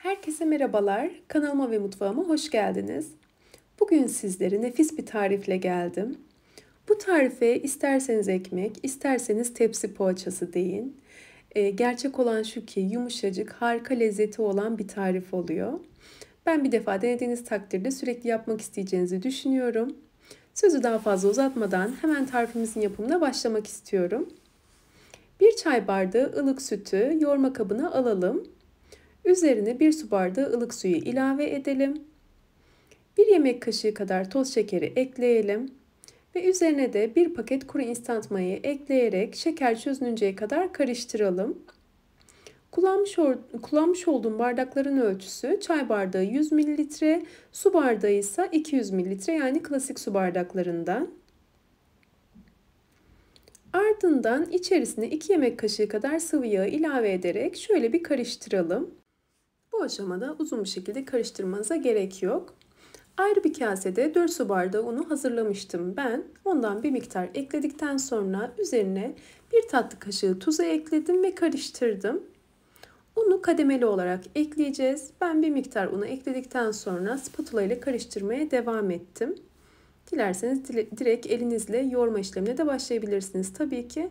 Herkese merhabalar. Kanalıma ve mutfağıma hoş geldiniz. Bugün sizlere nefis bir tarifle geldim. Bu tarife isterseniz ekmek, isterseniz tepsi poğaçası deyin. Gerçek olan şu ki yumuşacık, harika lezzeti olan bir tarif oluyor. Ben bir defa denediğiniz takdirde sürekli yapmak isteyeceğinizi düşünüyorum. Sözü daha fazla uzatmadan hemen tarifimizin yapımına başlamak istiyorum. 1 çay bardağı ılık sütü yoğurma kabına alalım. Üzerine 1 su bardağı ılık suyu ilave edelim. 1 yemek kaşığı kadar toz şekeri ekleyelim. Ve üzerine de 1 paket kuru instant mayayı ekleyerek şeker çözününceye kadar karıştıralım. Kullanmış olduğum bardakların ölçüsü çay bardağı 100 ml, su bardağı ise 200 ml, yani klasik su bardaklarından. Ardından içerisine 2 yemek kaşığı kadar sıvı yağ ilave ederek şöyle bir karıştıralım. Bu aşamada uzun bir şekilde karıştırmanıza gerek yok. Ayrı bir kasede 4 su bardağı unu hazırlamıştım ben. Ondan bir miktar ekledikten sonra üzerine 1 tatlı kaşığı tuzu ekledim ve karıştırdım. Unu kademeli olarak ekleyeceğiz. Ben bir miktar unu ekledikten sonra spatula ile karıştırmaya devam ettim. Dilerseniz direkt elinizle yoğurma işlemine de başlayabilirsiniz. Tabii ki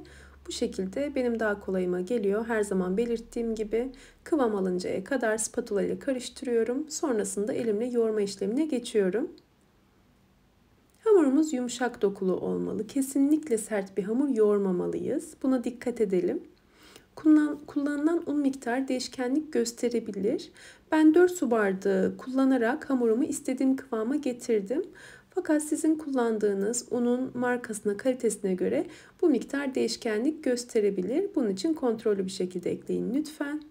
bu şekilde benim daha kolayıma geliyor. Her zaman belirttiğim gibi kıvam alıncaya kadar spatula ile karıştırıyorum. Sonrasında elimle yoğurma işlemine geçiyorum. Hamurumuz yumuşak dokulu olmalı. Kesinlikle sert bir hamur yoğurmamalıyız. Buna dikkat edelim. Kullanılan un miktarı değişkenlik gösterebilir. Ben 4 su bardağı kullanarak hamurumu istediğim kıvama getirdim. Fakat sizin kullandığınız unun markasına, kalitesine göre bu miktar değişkenlik gösterebilir. Bunun için kontrollü bir şekilde ekleyin lütfen.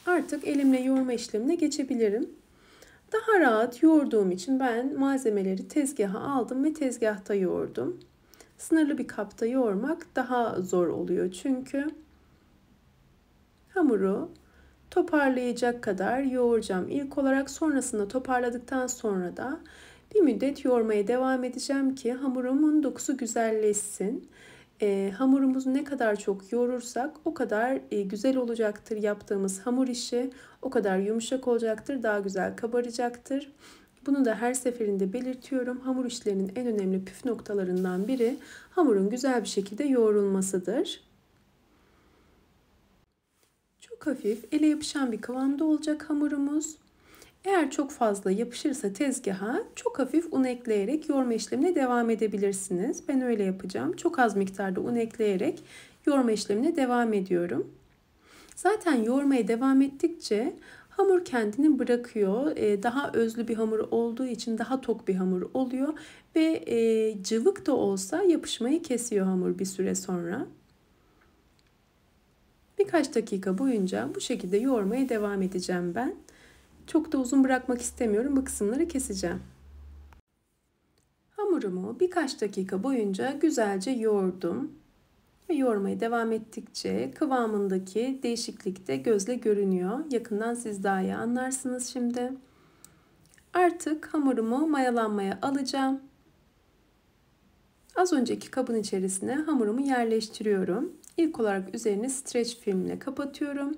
Artık elimle yoğurma işlemine geçebilirim. Daha rahat yoğurduğum için ben malzemeleri tezgaha aldım ve tezgahta yoğurdum. Sınırlı bir kapta yoğurmak daha zor oluyor çünkü. Hamuru toparlayacak kadar yoğuracağım. İlk olarak, sonrasında toparladıktan sonra da bir müddet yoğurmaya devam edeceğim ki hamurumun dokusu güzelleşsin. Hamurumuzu ne kadar çok yoğurursak o kadar güzel olacaktır yaptığımız hamur işi. O kadar yumuşak olacaktır, daha güzel kabaracaktır. Bunu da her seferinde belirtiyorum. Hamur işlerinin en önemli püf noktalarından biri hamurun güzel bir şekilde yoğrulmasıdır. Çok hafif, ele yapışan bir kıvamda olacak hamurumuz. Eğer çok fazla yapışırsa tezgaha çok hafif un ekleyerek yoğurma işlemine devam edebilirsiniz. Ben öyle yapacağım. Çok az miktarda un ekleyerek yoğurma işlemine devam ediyorum. Zaten yoğurmaya devam ettikçe hamur kendini bırakıyor. Daha özlü bir hamur olduğu için daha tok bir hamur oluyor. Ve cıvık da olsa yapışmayı kesiyor hamur bir süre sonra. Birkaç dakika boyunca bu şekilde yoğurmaya devam edeceğim ben. Çok da uzun bırakmak istemiyorum. Bu kısımları keseceğim. Hamurumu birkaç dakika boyunca güzelce yoğurdum. Ve yoğurmaya devam ettikçe kıvamındaki değişiklik de gözle görünüyor. Yakından siz daha iyi anlarsınız şimdi. Artık hamurumu mayalanmaya alacağım. Az önceki kabın içerisine hamurumu yerleştiriyorum. İlk olarak üzerini streç filmle kapatıyorum.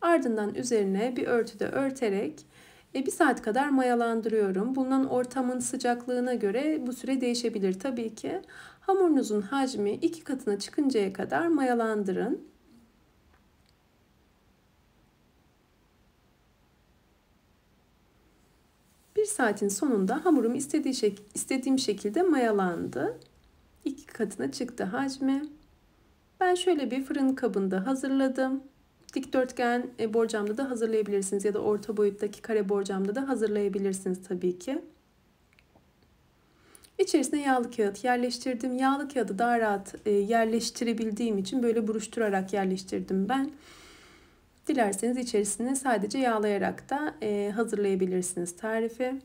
Ardından üzerine bir örtüde örterek 1 saat kadar mayalandırıyorum. Bulunan ortamın sıcaklığına göre bu süre değişebilir tabii ki. Hamurunuzun hacmi 2 katına çıkıncaya kadar mayalandırın. Bir saatin sonunda hamurum istediğim şekilde mayalandı. 2 katına çıktı hacmi. Ben şöyle bir fırın kabında hazırladım. Dikdörtgen borcamda da hazırlayabilirsiniz ya da orta boyuttaki kare borcamda da hazırlayabilirsiniz tabii ki. İçerisine yağlı kağıt yerleştirdim. Yağlı kağıdı daha rahat yerleştirebildiğim için böyle buruşturarak yerleştirdim ben. Dilerseniz içerisine sadece yağlayarak da hazırlayabilirsiniz tarifi.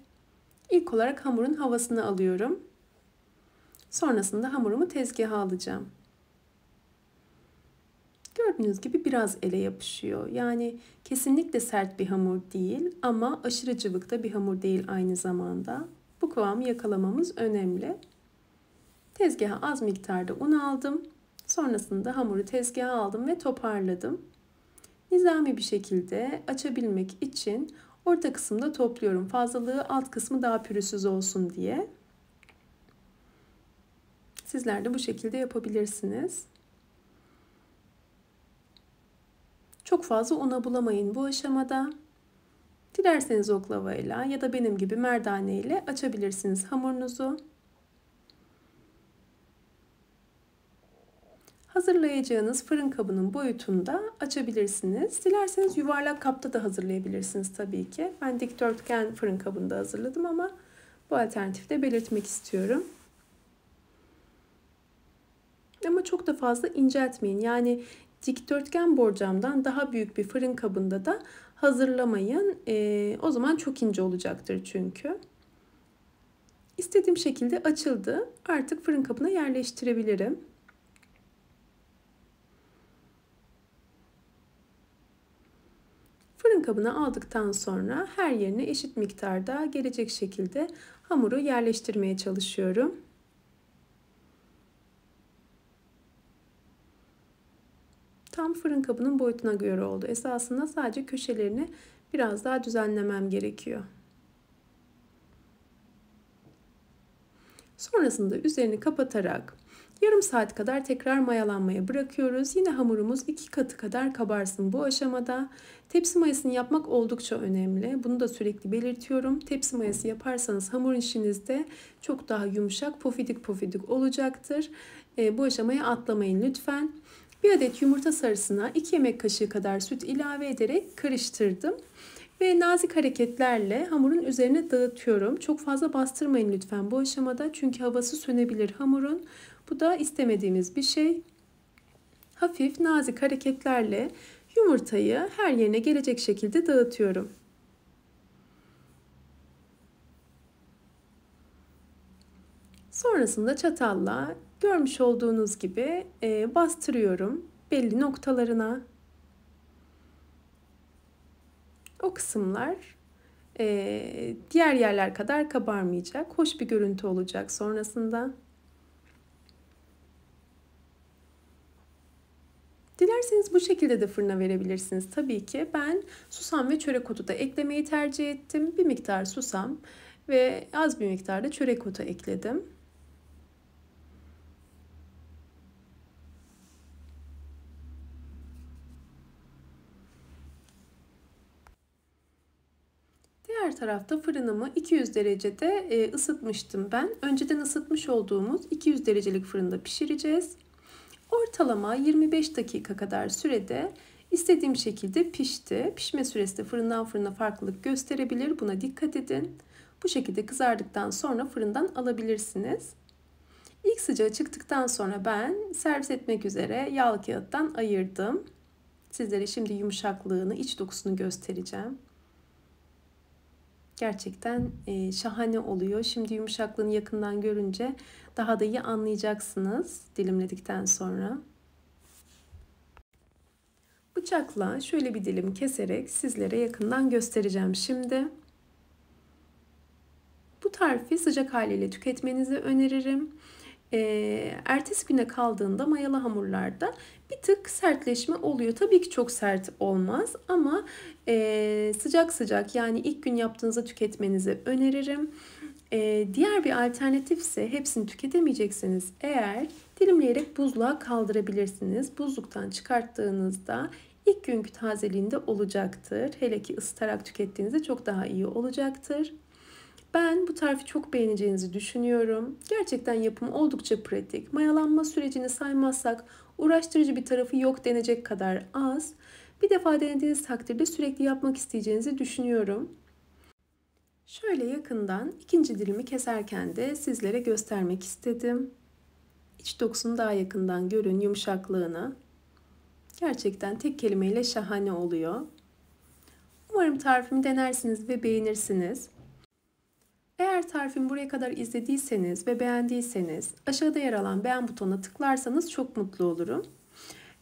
İlk olarak hamurun havasını alıyorum. Sonrasında hamurumu tezgaha alacağım. Gördüğünüz gibi biraz ele yapışıyor. Yani kesinlikle sert bir hamur değil ama aşırı cıvık da bir hamur değil aynı zamanda. Bu kıvamı yakalamamız önemli. Tezgaha az miktarda un aldım. Sonrasında hamuru tezgaha aldım ve toparladım. Nizami bir şekilde açabilmek için orta kısımda topluyorum. Fazlalığı alt kısmı daha pürüzsüz olsun diye. Sizler de bu şekilde yapabilirsiniz. Çok fazla una bulamayın bu aşamada. Dilerseniz oklavayla ya da benim gibi merdane ile açabilirsiniz hamurunuzu. Hazırlayacağınız fırın kabının boyutunda açabilirsiniz. Dilerseniz yuvarlak kapta da hazırlayabilirsiniz tabii ki. Ben dikdörtgen fırın kabında hazırladım ama bu alternatifi de belirtmek istiyorum. Ama çok da fazla inceltmeyin. Yani dikdörtgen borcamdan daha büyük bir fırın kabında da hazırlamayın. O zaman çok ince olacaktır çünkü. İstediğim şekilde açıldı. Artık fırın kabına yerleştirebilirim. Fırın kabına aldıktan sonra her yerine eşit miktarda gelecek şekilde hamuru yerleştirmeye çalışıyorum. Tam fırın kabının boyutuna göre oldu. Esasında sadece köşelerini biraz daha düzenlemem gerekiyor. Sonrasında üzerini kapatarak yarım saat kadar tekrar mayalanmaya bırakıyoruz. Yine hamurumuz 2 katı kadar kabarsın bu aşamada. Tepsi mayasını yapmak oldukça önemli. Bunu da sürekli belirtiyorum. Tepsi mayası yaparsanız hamur işinizde çok daha yumuşak, pofidik pofidik olacaktır. Bu aşamayı atlamayın lütfen. Bir adet yumurta sarısına 2 yemek kaşığı kadar süt ilave ederek karıştırdım. Ve nazik hareketlerle hamurun üzerine dağıtıyorum. Çok fazla bastırmayın lütfen bu aşamada. Çünkü havası sönebilir hamurun. Bu da istemediğimiz bir şey. Hafif nazik hareketlerle yumurtayı her yerine gelecek şekilde dağıtıyorum. Sonrasında çatalla görmüş olduğunuz gibi bastırıyorum belli noktalarına. O kısımlar diğer yerler kadar kabarmayacak. Hoş bir görüntü olacak sonrasında. Dilerseniz bu şekilde de fırına verebilirsiniz. Tabii ki ben susam ve çörek otu da eklemeyi tercih ettim. Bir miktar susam ve az bir miktarda çörek otu ekledim. Diğer tarafta fırınımı 200 derecede ısıtmıştım ben. Önceden ısıtmış olduğumuz 200 derecelik fırında pişireceğiz. Ortalama 25 dakika kadar sürede istediğim şekilde pişti. Pişme süresi de fırından fırına farklılık gösterebilir. Buna dikkat edin. Bu şekilde kızardıktan sonra fırından alabilirsiniz. İlk sıcağı çıktıktan sonra ben servis etmek üzere yağlı kağıttan ayırdım. Sizlere şimdi yumuşaklığını, iç dokusunu göstereceğim. Gerçekten şahane oluyor. Şimdi yumuşaklığını yakından görünce daha da iyi anlayacaksınız dilimledikten sonra. Bıçakla şöyle bir dilim keserek sizlere yakından göstereceğim şimdi. Bu tarifi sıcak haliyle tüketmenizi öneririm. Ertesi güne kaldığında mayalı hamurlarda bir tık sertleşme oluyor. Tabii ki çok sert olmaz ama sıcak sıcak yani ilk gün yaptığınızda tüketmenizi öneririm. Diğer bir alternatif ise hepsini tüketemeyecekseniz eğer dilimleyerek buzluğa kaldırabilirsiniz. Buzluktan çıkarttığınızda ilk günkü tazeliğinde olacaktır. Hele ki ısıtarak tükettiğinizde çok daha iyi olacaktır. Ben bu tarifi çok beğeneceğinizi düşünüyorum. Gerçekten yapımı oldukça pratik. Mayalanma sürecini saymazsak uğraştırıcı bir tarafı yok denecek kadar az. Bir defa denediğiniz takdirde sürekli yapmak isteyeceğinizi düşünüyorum. Şöyle yakından ikinci dilimi keserken de sizlere göstermek istedim. İç dokusunu daha yakından görün, yumuşaklığını. Gerçekten tek kelimeyle şahane oluyor. Umarım tarifimi denersiniz ve beğenirsiniz. Eğer tarifimi buraya kadar izlediyseniz ve beğendiyseniz aşağıda yer alan beğen butonuna tıklarsanız çok mutlu olurum.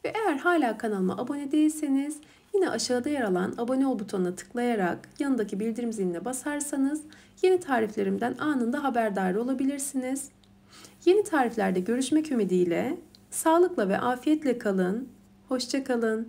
Ve eğer hala kanalıma abone değilseniz yine aşağıda yer alan abone ol butonuna tıklayarak yanındaki bildirim ziline basarsanız yeni tariflerimden anında haberdar olabilirsiniz. Yeni tariflerde görüşmek ümidiyle sağlıkla ve afiyetle kalın. Hoşça kalın.